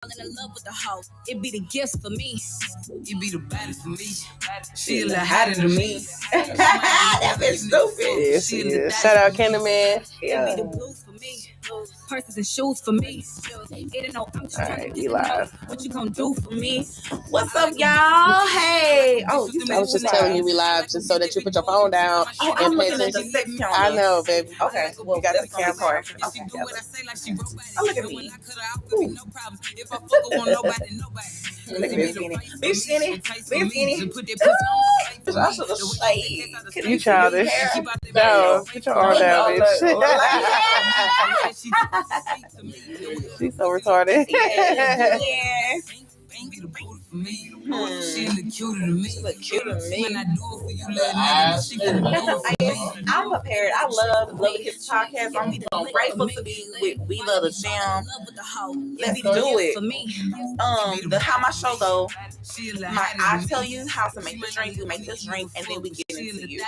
in love with the hoe. It be the gifts for me. You be the baddest for me. She a little hotter than me. That bitch stupid. Yes, yes. Shout out Candyman. Yeah. It be the blues for me. Purses and shoes for me. It ain't no I'm just trying to we live. What you gonna do for me? What's up, y'all? Hey. Oh, I was just telling you we live just so that you put your phone down and I'm pay attention. I know, baby. Okay. Well, you got the camera. Okay. Oh, look at me. Look at me, skinny. Be skinny. Be skinny. I should have shaved. You childish. No, put your arm down, bitch. She's so retarded. Yes. She look cuter than me. She look cuter than me. When I do it for you, little nigga, she can do it for me. I'm prepared. I love the Kiss podcast. I'm grateful to be with We Love the Jam. Let's do it. The how my show go. I tell you how to make the drink. You make this drink, and then we get into you.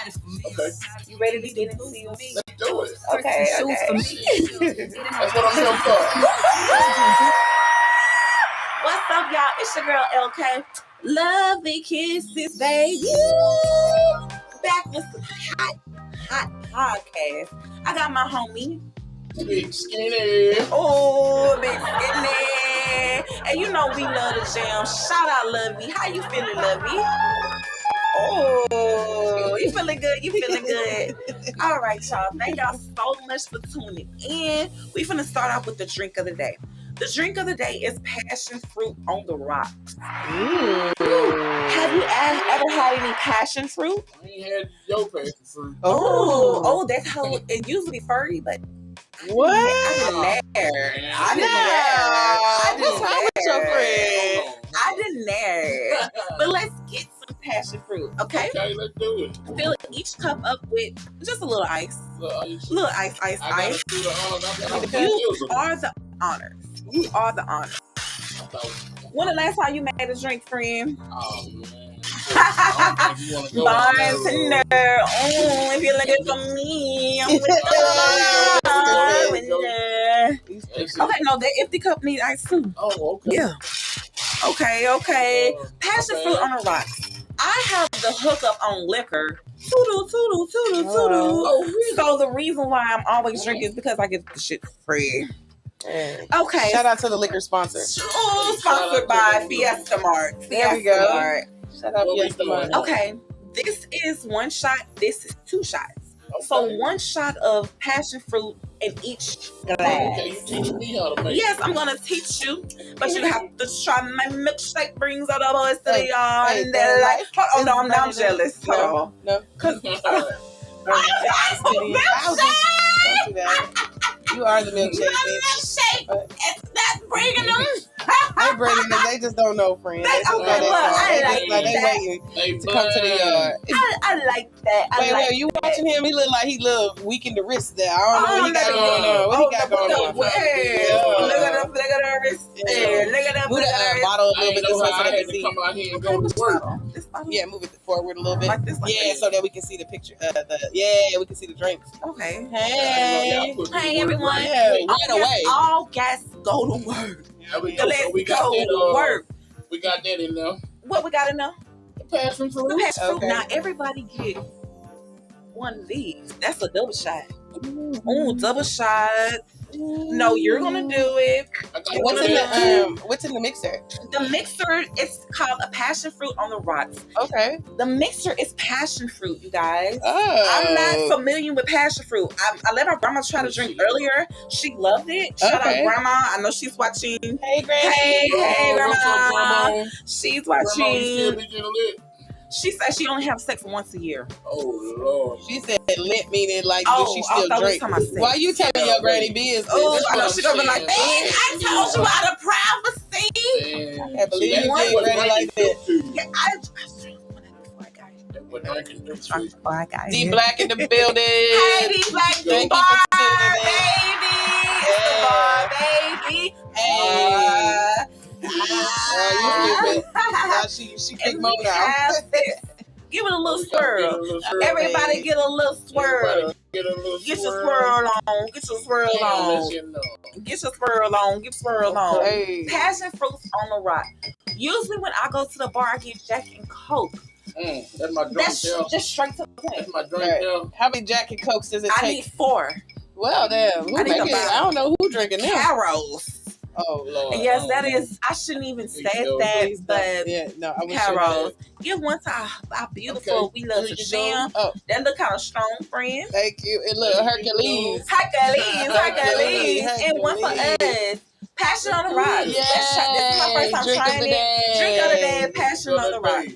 Okay. You ready to get into you? Let's do it. Okay. That's what I'm here for. What's up, y'all? It's your girl LK. Lovely kisses, baby. Back with some hot podcast. I got my homie. Big Skinny. Oh, Big Skinny. And you know we love the jam. Shout out, Lovey. How you feeling, Lovey? Oh, you feeling good? You feeling good? All right, y'all. Thank y'all so much for tuning in. We finna start off with the drink of the day. The drink of the day is passion fruit on the rocks. Have you ever had any passion fruit? I ain't had your passion fruit. Oh, that's how it usually furry, but what? I didn't dare. But let's get some passion fruit, okay? Okay, let's do it. Fill each cup up with just a little ice. Little ice. You are the honors. You are the honors. When the last time you made a drink, friend? Oh, man. Bartender. If you're looking for me, I'm with the Okay, no, the empty cup need ice too. Oh, okay. Yeah. Okay. Passion fruit on the rocks. I have the hookup on liquor. Toodle. Oh, really? So the reason why I'm always drinking is because I get the shit free. Okay. Shout out to the liquor sponsor. Sponsored by Fiesta Mart. There we go. Mart. Shout out Fiesta Mart. Okay. This is one shot. This is two shots. Okay. So one shot of passion fruit in each glass. Okay, you teach me how to make. Yes, I'm gonna teach you, but you have to try my milkshake. Brings all the boys to the yard, and they're like, "Oh no, I'm jealous." No, because you are the milkshake. It's not bringing them. They're bringing them. They just don't know, friends. I like they waiting to come to the yard. I like that. Wait, you watching him? He look like he weak in the wrist there. I don't know what he got going on. What he got going on? Look at the wrist. Look at the wrist. Bottle a little bit this way so they can see. Come out here and go to work. Yeah, move it forward a little bit. Like this, yeah, so that we can see the picture. We can see the drinks. Okay. Hey, everyone. Yeah, right away. All guests go to work. Yeah, we got go to work. We got that in there. What we got in there? The passion fruit. The passion fruit. Okay. Now everybody get one of these. That's a double shot. Ooh, double shot. No, you're gonna do it. What's in the mixer? The mixer is called a passion fruit on the rocks. Okay. The mixer is passion fruit, you guys. Oh. I'm not familiar with passion fruit. I let our grandma try to drink earlier. She loved it. Shout out grandma. I know she's watching. Hey, grandma. Hey, grandma. She's watching. Grandma, she said she only have sex once a year. Oh, Lord. She said lit, meaning like, do she still drink? Why you telling your granny business? Oh, I know she gonna be like, I told you out of privacy. I can't believe you did granny like that. Yeah, D Black in the building. Hey, D Black, Thank bar, you for tuning in. baby. It's the bar, baby. Hey. She kicked Mo now. Give it a little swirl. Everybody get a little swirl. get a little Get your swirl on. Get your swirl on. Get your swirl on. Get your swirl on. Hey. Passion fruits on the rock. Usually when I go to the bar, I get Jack and Coke. That's my drink. That's just straight to the point. That's my drink. Right. How many Jack and Cokes does it I take? need 4. Well, damn. Who I need making to it? buy I don't know who drinking them. Carols. Oh, Lord. And yes, that is. I shouldn't even say that, but Yeah, no, I was Carols. Give one to our beautiful, we love to jam. Oh, That look kind of strong, friend. thank you. And look, Hercules. Hercules. And one for us. Passion on the rock. Yay. This is my first time Drink of trying the it. day. Drink of the day. Passion on the rock.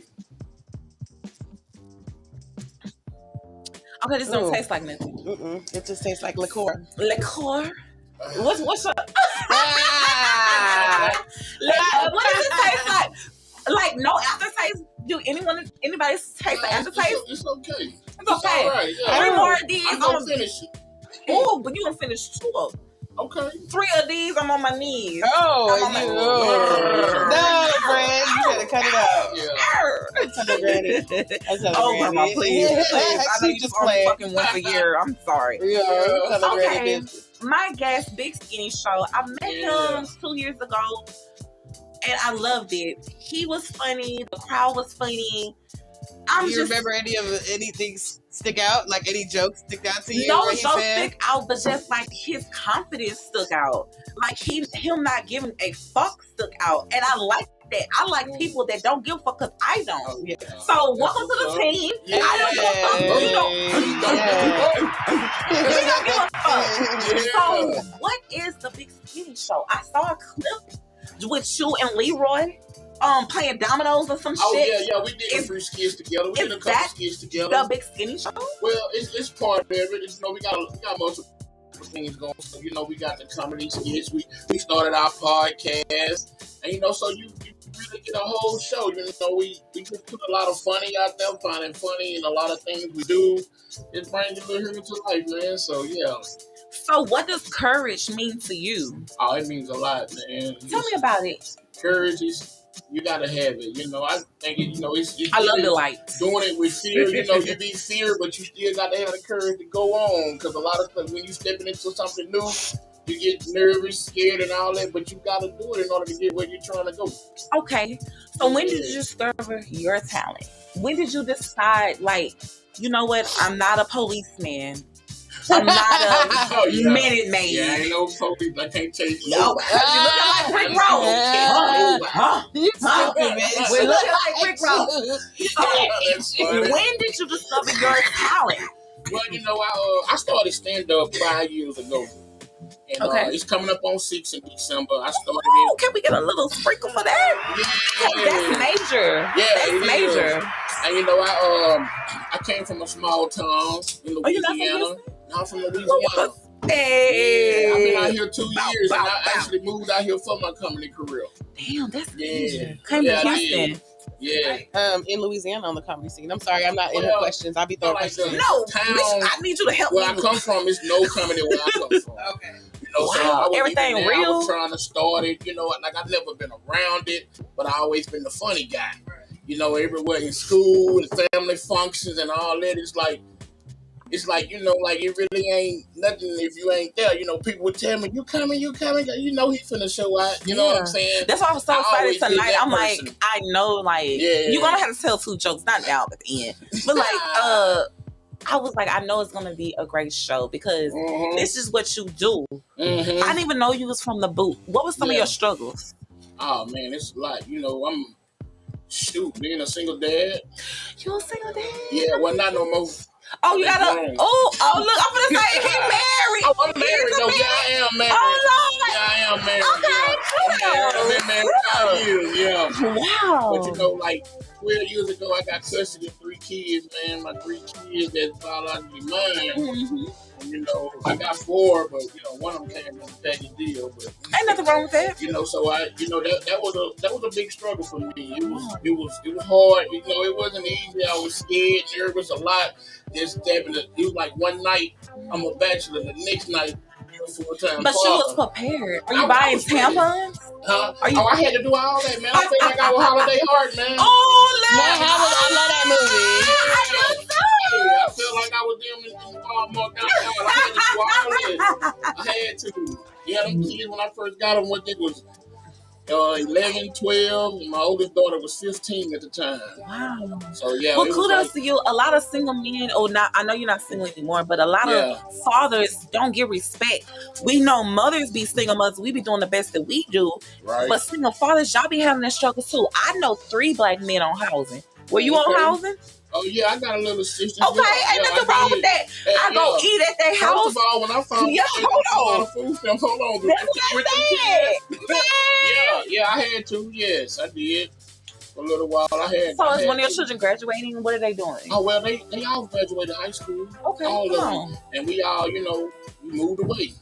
Okay, this don't taste like nothing. It just tastes like liqueur. Liqueur. What's your Ah. what does it taste like? Like no aftertaste? Do anybody taste the aftertaste? It's okay. It's okay. All right, yeah. 3 more of these. I'm gonna finish it. Oh, but you gonna finish 2 of them. Okay. 3 of these, I'm on my knees. Oh, I'm on my no, friend, you better cut it out. Yeah. Tell her granny. I tell her Oh, granny. Grandma, please. Yeah, I know she you just only playing. fucking once a year. I'm sorry. Yeah, tell her Okay. granny, bitch. My guest, Big Skinny Show. I met him 2 years ago, and I loved it. He was funny. The crowd was funny. Do you remember anything stick out? Like any jokes stick out to you? No what he jokes said? stick out, but just like his confidence stuck out. Like him not giving a fuck stuck out, and I like that. I like people that don't give a fuck because I don't. Oh, yeah. So welcome to the team. Yeah. I don't give a fuck. You don't give a fuck. So what is the Big Skinny Show? I saw a clip with you and Leroy. Playing dominoes or some shit. Yeah, we did a few skits together. We did a couple skits together. The Big Skinny Show? Well, it's part of it. It's, we got multiple things going. So, we got the comedy skits. We started our podcast. And, so you really get a whole show. We just put a lot of funny out there, finding funny, and a lot of things we do. It brings a little humor to life, man. So, yeah. So what does courage mean to you? Oh, it means a lot, man. Tell me about it. Courage is... You gotta have it, I think it's I love the light. Doing it with fear, you be feared, but you still gotta have the courage to go on. Because a lot of times when you stepping into something new, you get nervous, scared, and all that. But you gotta do it in order to get where you're trying to go. Okay, so when did you discover your talent? When did you decide, like, you know what? I'm not a policeman. I'm not a minute maid. Yeah, I ain't no police. I can't take you. No, you looking like Rick Ross. You stupid, bitch. We're looking like Rick Ross. When did you discover your talent? Well, I started stand up 5 years ago. And it's coming up on 6 in December. I started it. Can we get a little sprinkle for that? Yeah. That's major. Yeah, that's major. And I came from a small town in Louisiana. I'm from Louisiana. Hey. Yeah, I've been out here 2 years, and I actually moved out here for my comedy career. Damn, that's major. Came to Houston. Yeah. In Louisiana on the comedy scene. I'm sorry, I'm not in the questions. I'll be throwing questions. No, I need you to help me. Where I come from, it's no comedy where I come from. Okay. So everything real. I was trying to start it, like I've never been around it, but I always been the funny guy. Everywhere in school and family functions and all that, it's like, it really ain't nothing if you ain't there. People would tell me, you coming, he finna show out. You know what I'm saying? That's why I was so excited tonight. I'm like, I know, you're gonna have to tell 2 jokes, not now, but at the end. But I was like, I know it's gonna be a great show because this is what you do. Mm-hmm. I didn't even know you was from the boot. What was some of your struggles? Oh man, it's like, I'm being a single dad. You a single dad? Yeah, well, not no more. Oh, you gotta. Look, I'm gonna say he married. Oh, I'm married though. Yeah, I am married. Oh Lord. Yeah, I am married. Okay, I've been married 5 years. Yeah. Wow. But 12 years ago, I got custody of 3 kids. Man, my 3 kids that's biologically mine. Mm-hmm. And, I got 4, but one of them came in a package deal. But ain't nothing wrong with that. So I, that was a big struggle for me. It was hard. It wasn't easy. I was scared, nervous, a lot. Just stepping. It was like one night I'm a bachelor, the next night you're a full-time But father. she was prepared. Are you buying tampons? Huh? I had to do all that, man. I feel like I was Holiday Heart, man. Oh, I love that movie. I do too. I felt like I was them in Walmart downtown. I had to do all that. I had to. Yeah, them kids, when I first got them, what they was 11, 12, and my oldest daughter was 15 at the time. Wow. So, yeah. Well, kudos to you. A lot of single men, I know you're not single anymore, but a lot of fathers don't get respect. We know mothers be single mothers. We be doing the best that we do. Right. But single fathers, y'all be having that struggle too. I know 3 black men on housing. Were you on housing? Oh, yeah, I got a little sister. Okay, ain't nothing wrong with that. I go eat at their house. First of all, when I found a lot of food stamps, hold on. That's what I said. Yeah, I had to. Yes, I did. For a little while, I had. So is one of your children graduating? What are they doing? Oh, well, they all graduated high school. Okay, all of them. And we all, we moved away.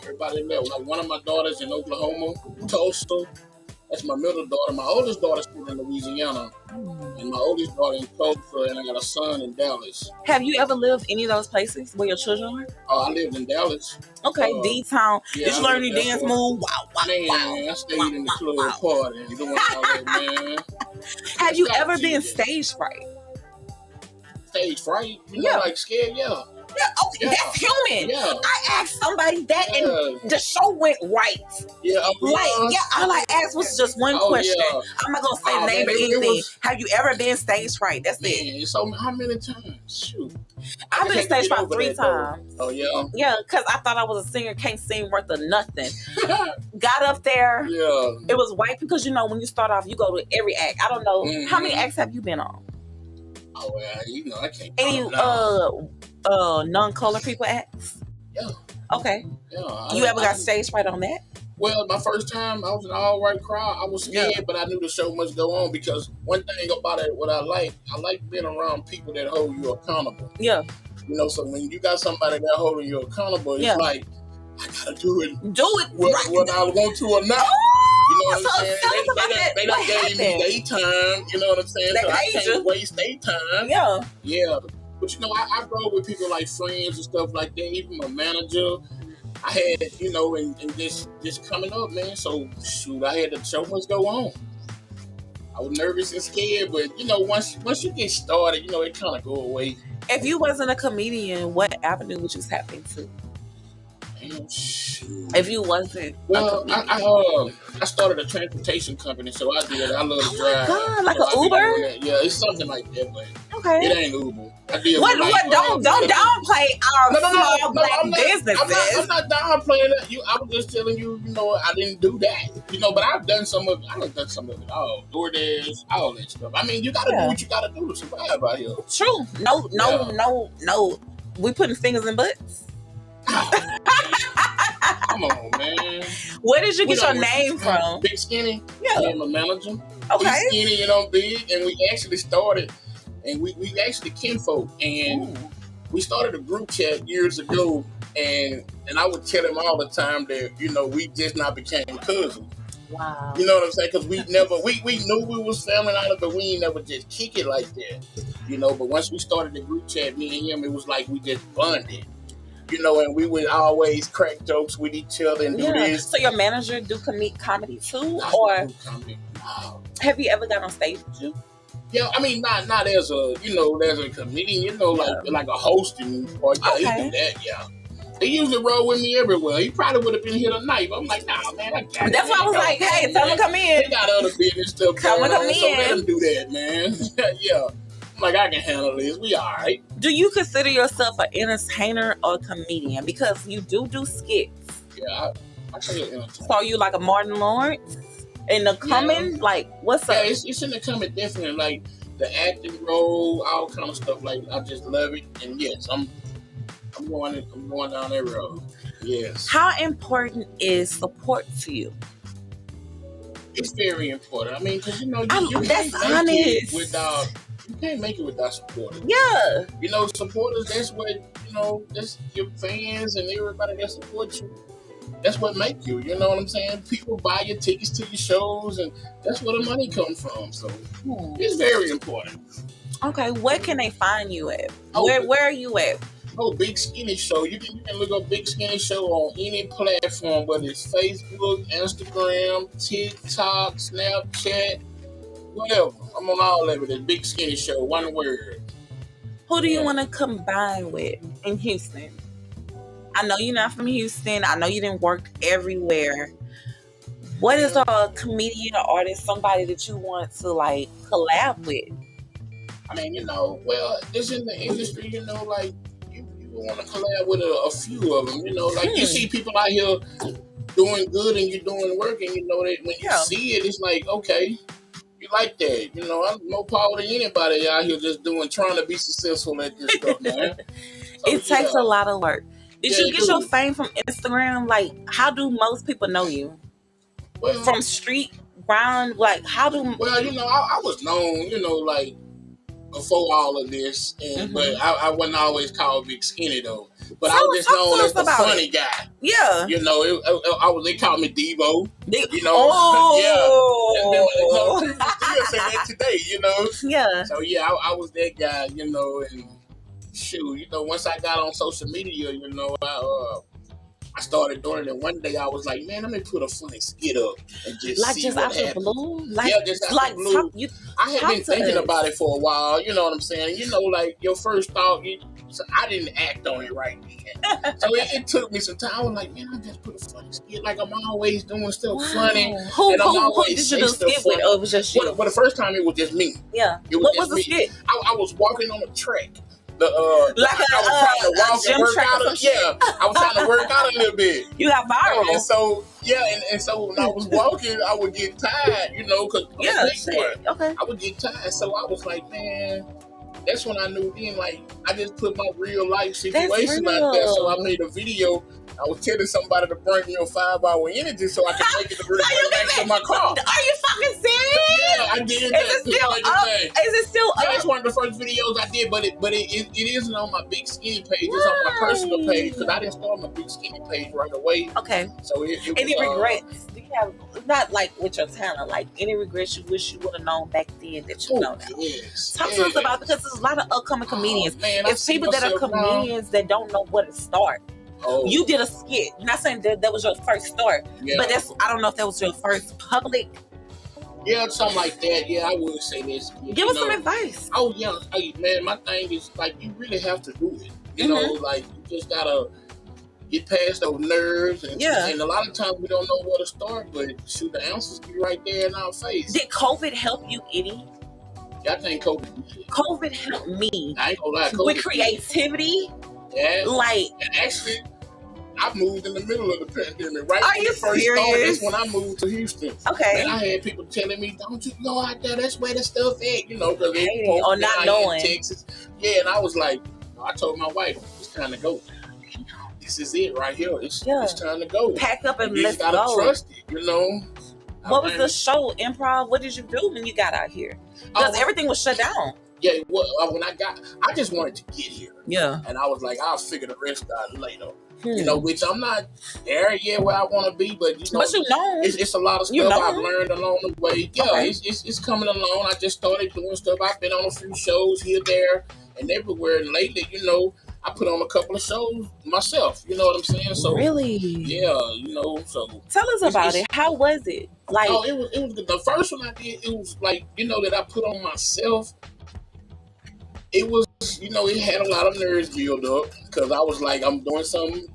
Everybody left. Like one of my daughters in Oklahoma, Tulsa. That's my middle daughter. My oldest daughter's still in Louisiana. And my oldest daughter in Tulsa, and I got a son in Dallas. Have you ever lived any of those places where your children are? Oh, I lived in Dallas. Okay, D-Town. Yeah, did you learn any dance move? Wow, man, I stayed in the club party and doing all that, man. Have you ever been stage fright? Stage fright? Like scared? Yeah. Yeah, okay, that's human. Yeah. I asked somebody that and the show went right. Yeah. All I asked was just one question. Yeah. I'm not going to say the name or anything. Have you ever been stage fright? That's it. So how many times? Shoot. I've been stage fright 3 times. Oh, yeah? Yeah, because I thought I was a singer, can't sing worth of nothing. Got up there. Yeah. It was white because, when you start off, you go to every act. I don't know. Mm-hmm. How many acts have you been on? Oh, well, I can't. Any non-color people acts? Yeah. Okay. Yeah. You ever got stage fright on that? Well, my first time, I was in an all-white crowd. I was scared, but I knew the show must go on because one thing about it, what I like being around people that hold you accountable. Yeah. So when you got somebody that holding you accountable, it's like, I gotta do it. Whether I want to or not. You know what I'm saying? They done gave me daytime. You know what I'm saying? So I can't waste daytime. Yeah. Yeah. But I grow with people like friends and stuff like that. Even my manager, I had, and just coming up, man. So shoot, I had the show must go on. I was nervous and scared, but once you get started, it kind of go away. If you wasn't a comedian, what avenue would you tap into? Damn, shoot. If you wasn't, I started a transportation company, so I did. I love to drive. God, like an Uber? Yeah, it's something like that, but okay, it ain't Uber. I did. What? Don't downplay our small black businesses. I'm not downplaying that. I was just telling you, I didn't do that. But I've done some of it. I've done some of it all. DoorDash, all that stuff. I mean, you gotta do what you gotta do to survive out here. True. No. We putting fingers in butts. Come on, man. Where did you get your name from? Big Skinny. Yeah. I'm a manager. Okay. Big Skinny, big. And we actually started, and we actually kinfolk. And we started a group chat years ago. And I would tell him all the time that, we just not became cousins. Wow. You know what I'm saying? Because we never, we knew we was family out of it, but we ain't never just kick it like that. But once we started the group chat, me and him, it was like we just bonded. And we would always crack jokes with each other and do this. So your manager do comedy too? Or comedy. Wow. Have you ever got on stage with you? Yeah, I mean, not as a, as a comedian, like a hosting or he do that, yeah. He usually roll with me everywhere. He probably would have been here tonight, but I'm like, nah, man, I got it. That's why I was like, hey, tell him to come in. They got other business stuff going on, so let him do that, man. Yeah. I'm like, I can handle this. We all right. Do you consider yourself an entertainer or a comedian? Because you do skits. Yeah, I say an entertainer. So are you like a Martin Lawrence? In the coming? Like, what's up? Yeah, it's in the coming definitely. Like, the acting role, all kind of stuff. Like, I just love it. And yes, I'm going down that road. Yes. How important is support to you? It's very important. I mean, because you that's honest. You can't make it without supporters. Yeah. Supporters, that's what, that's your fans and everybody that supports you. That's what make you, you know what I'm saying? People buy your tickets to your shows, and that's where the money comes from. So it's very important. Okay, where can they find you at? Where are you at? Big Skinny Show. You can look up Big Skinny Show on any platform, whether it's Facebook, Instagram, TikTok, Snapchat, whatever. I'm on all of it. It's Big Skinny Show. One word. Who do you want to combine with in Houston? I know you're not from Houston. I know you didn't work everywhere. What is a comedian or artist, somebody that you want to like collab with? I mean, well, this in the industry, like you want to collab with a few of them, like you see people out here doing good and you're doing work, and that when you see it, it's like, okay, you like that, I'm no power to anybody out here just trying to be successful at this stuff, man. So, it takes a lot of work. Did you get your fame from Instagram? Like, how do most people know you? Well, from street ground, like how do? Well, I was known, like before all of this, but I wasn't always called Big Skinny though. But I was just known as the funny guy. Yeah. They called me Devo. Oh. Yeah. People still say that today, Yeah. So I was that guy, and shoot, once I got on social media, I started doing it, and one day I was like, man, let me put a funny skit up and just see what happens. Blue? Just out the blue. I had been thinking about it for a while, you know what I'm saying? Like your first thought, I didn't act on it right then. So it took me some time. I was like, man, I just put a funny skit. Like I'm always doing stuff funny. Who did you do skit with? Or it was just you? Well, the first time it was just me. Yeah. What was the skit? I was walking on a track. I was trying to work out. I was trying to work out a little bit. You got viral. And so when I was walking, I would get tired, because I would get tired. So I was like, man, that's when I knew then, like, I just put my real life situation out there. So I made a video. I was telling somebody to bring me a 5-hour energy so I could make it to my car. Are you fucking serious? Yeah, I did that. Is it still up? That's one of the first videos I did, but it isn't on my Big Skinny page. It's on my personal page because I didn't start my Big Skinny page right away. Okay. So any regrets? Do you have, not like with your talent, like any regrets you wish you would have known back then that you know now? Yes. Talk to us about, because there's a lot of upcoming comedians. It's people that are comedians that don't know where to start. Oh. You did a skit. I'm not saying that was your first start, but I don't know if that was your first public. Yeah, something like that. Yeah, I would say this. Give us some advice. Oh yeah, hey, man, my thing is like you really have to do it. You know, like you just gotta get past those nerves, and a lot of times we don't know where to start, but shoot, the answers be right there in our face. Did COVID help you any? Yeah, I think COVID helped me. I ain't gonna lie, with creativity. Yeah, like, and actually, I moved in the middle of the pandemic. Right when it first started, that's when I moved to Houston. Okay. And I had people telling me, "Don't you go out there? That's where the stuff at." Because or not knowing. In Texas. Yeah, and I was like, I told my wife, "It's time to go. This is it right here. It's time to go. Pack up and let's go. You gotta trust it. What was the show? Improv? What did you do when you got out here? Because everything was shut down. Yeah, well, when I just wanted to get here. Yeah. And I was like, I'll figure the rest out later. Which I'm not there yet where I want to be, but it's a lot of stuff I've learned along the way. Yeah, it's coming along. I just started doing stuff. I've been on a few shows here, there, and everywhere. And lately, I put on a couple of shows myself. You know what I'm saying? So really, yeah, So tell us about it. How was it? Like, it was good. The first one I did, it was like that I put on myself. It was, it had a lot of nerves build up because I was like, I'm doing something.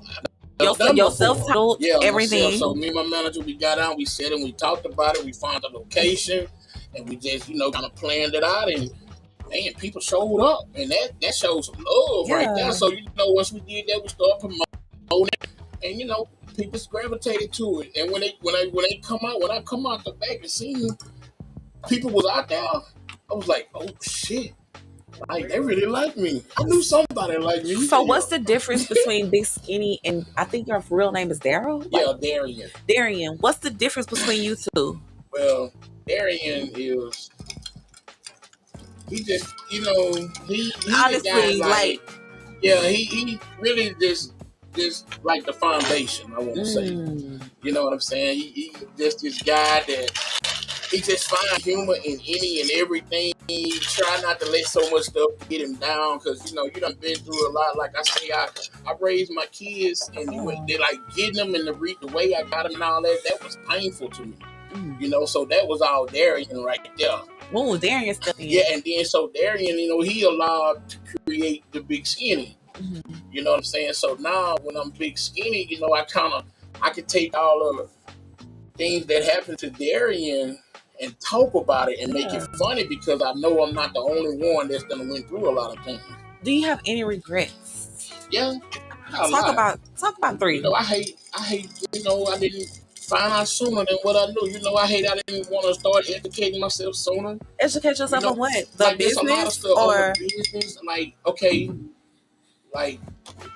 Your self-titled, everything. Myself. So me and my manager, we got out, we sat and we talked about it. We found a location, and we just, kind of planned it out. And man, people showed up, and that shows some love right there. So once we did that, we started promoting it, and people gravitated to it. And when I come out the back and see you, people was out there. I was like, oh shit. Like, they really like me. I knew somebody like me. So what's the difference between Big Skinny and, I think your real name is Daryl? Yeah, Darian. Darian. What's the difference between you two? Well, Darian is, he just, he honestly, he really just like the foundation, I want to say. You know what I'm saying? He just this guy that he just find humor in any and everything. He try not to let so much stuff get him down because, you done been through a lot. Like I say, I raised my kids and they like getting them in the way I got them and all that. That was painful to me. Mm. You know, so that was all Darian right there. Oh, Darian still in. Yeah, and then so Darian, you know, he allowed to create the Big Skinny. Mm-hmm. You know what I'm saying? So now when I'm Big Skinny, you know, I could take all of the things that happened to Darian and talk about it and make it funny because I know I'm not the only one that's gonna went through a lot of things. Do you have any regrets? Yeah. Talk about 3. You know, I hate, you know, I didn't find out sooner than what I knew. You know, I didn't want to start educating myself sooner. Educate yourself on what? The like, business? There's a lot of stuff on the business. Like, okay, like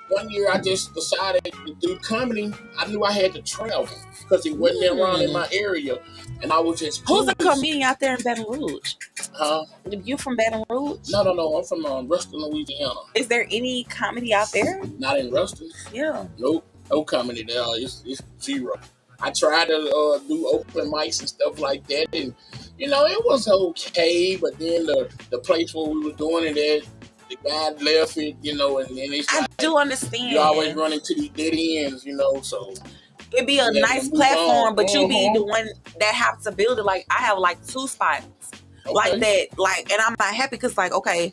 one year I just decided to do comedy. I knew I had to travel because it wasn't around in my area. And I was just Who's a comedian out there in Baton Rouge? Huh? You from Baton Rouge? No. I'm from Ruston, Louisiana. Is there any comedy out there? Not in Ruston. Yeah. Nope. No comedy there. It's zero. I tried to do open mics and stuff like that, and you know it was okay. But then the place where we were doing it at, the guy left it, you know, and it's I like, do understand. You always run into these dead ends, you know. So it'd be a nice platform, but you be the one that have to build it. Like I have like 2 spots like that, like, and I'm not happy because like okay,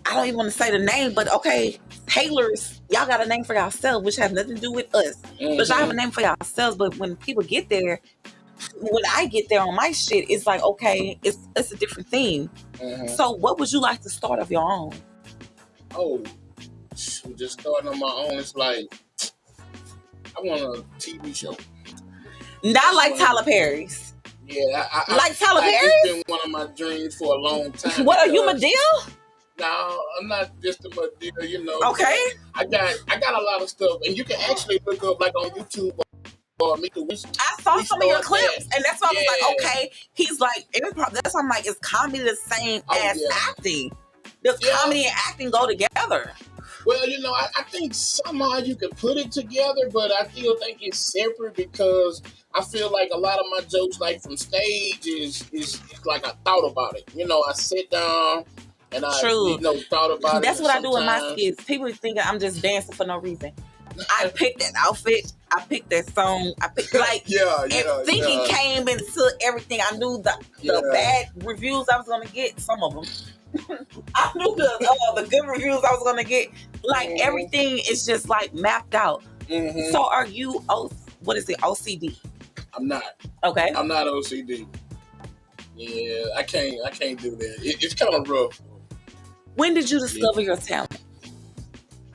I don't even want to say the name, but okay, Taylor's. Y'all got a name for yourself, which has nothing to do with us. But y'all have a name for yourselves. But when people get there, when I get there on my shit, it's like, okay, it's a different thing. So what would you like to start of your own? Oh, just starting on my own. It's like, I want a TV show. Not like Tyler Perry's. Yeah, like Tyler Perry's? It's been one of my dreams for a long time. What, are you Madea? No, I'm not just a Madea, you know. Okay. I got a lot of stuff, and you can actually look up like on YouTube or make a wish. I saw some of your clips, and that's why I was like, okay, he's like improv. That's why I'm like, is comedy the same as acting? Does comedy and acting go together? Well, you know, I think somehow you can put it together, but I still think it's separate because I feel like a lot of my jokes, like from stage, is like I thought about it. You know, I sit down. And I, you know, thought about it. That's what I do with my skits. People think I'm just dancing for no reason. I picked that outfit. I picked that song. I picked like thinking came into everything. I knew the bad reviews I was gonna get. Some of them. I knew the good reviews I was gonna get. Like everything is just like mapped out. So are you what is it? OCD? I'm not. Okay. I'm not OCD. Yeah, I can't do that. It's kind of rough. When did you discover your talent?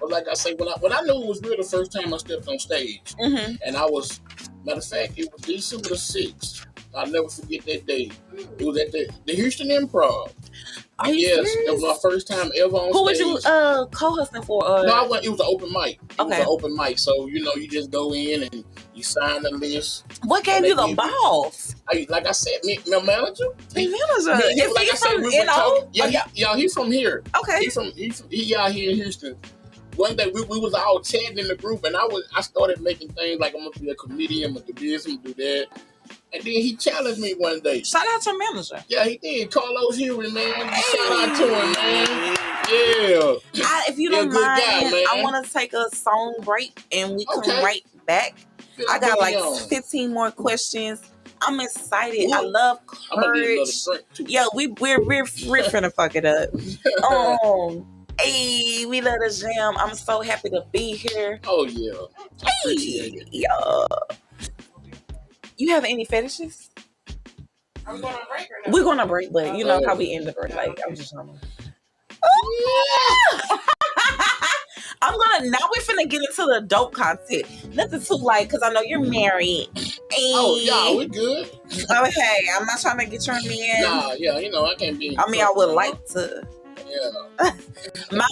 Well, like I say, when I knew it was real the first time I stepped on stage, and I was, matter of fact, it was December the 6th. I'll never forget that day. It was at the Houston Improv. Yes, it was my first time ever on stage. Who was you co-hosting for? No, it was an open mic. It was an open mic. So, you know, you just go in and you sign the list. What gave you the balls? Like I said, my manager. Like I said, we were talking. He's from here. Okay. He out here in Houston. One day we was all chatting in the group, and I started making things like I'm gonna be a comedian, I'm gonna do this, I'm gonna do that. And then he challenged me one day. Shout out to your manager. Yeah, he did. Carlos Huey, man. Shout out to him, man. Yeah. If you don't mind, I want to take a song break, and we come right back. I got like 15 more questions. I'm excited. I love courage. Yeah, we're finna fuck it up. Hey, we love the jam. I'm so happy to be here. Oh yeah. I appreciate it. Yeah. You have any fetishes? Are we going on break or no? We're going to break, but you know how we end the break. Like, I'm just trying to. Now we're finna get into the dope content. Nothing too light, because I know you're married. Oh, yeah, we good. Okay, I'm not trying to get your man. Nah, yeah, you know, I can't be. I mean, I would like to. Yeah.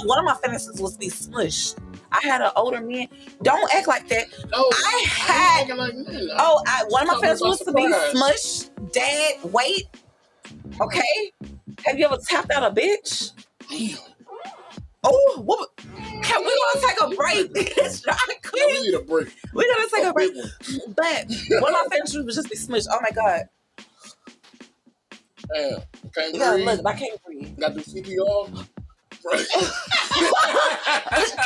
One of my fantasies was to be smushed. I had an older man. Don't act like that. No, I had. Like that, one of my fantasies was to be smushed. Dad, wait. Okay. Have you ever tapped out a bitch? Damn. Oh, what? We gonna take a break. We need a break. We're gonna take a break. But one of my fantasies was just be smushed. Oh my god. Damn. Can't breathe. Look, I can't breathe. Got the CPR. Right.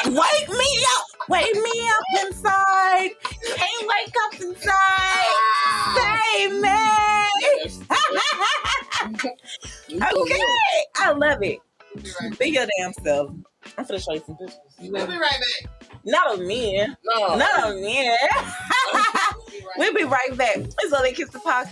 Wake me up. Wake me up inside. Can't wake up inside. Save me. Okay. I love it. Be your damn self. I'm finna show you some pictures. We'll be right back. Not of men. No. Not of men. We'll be right back. It's Love Kiss the Podcast.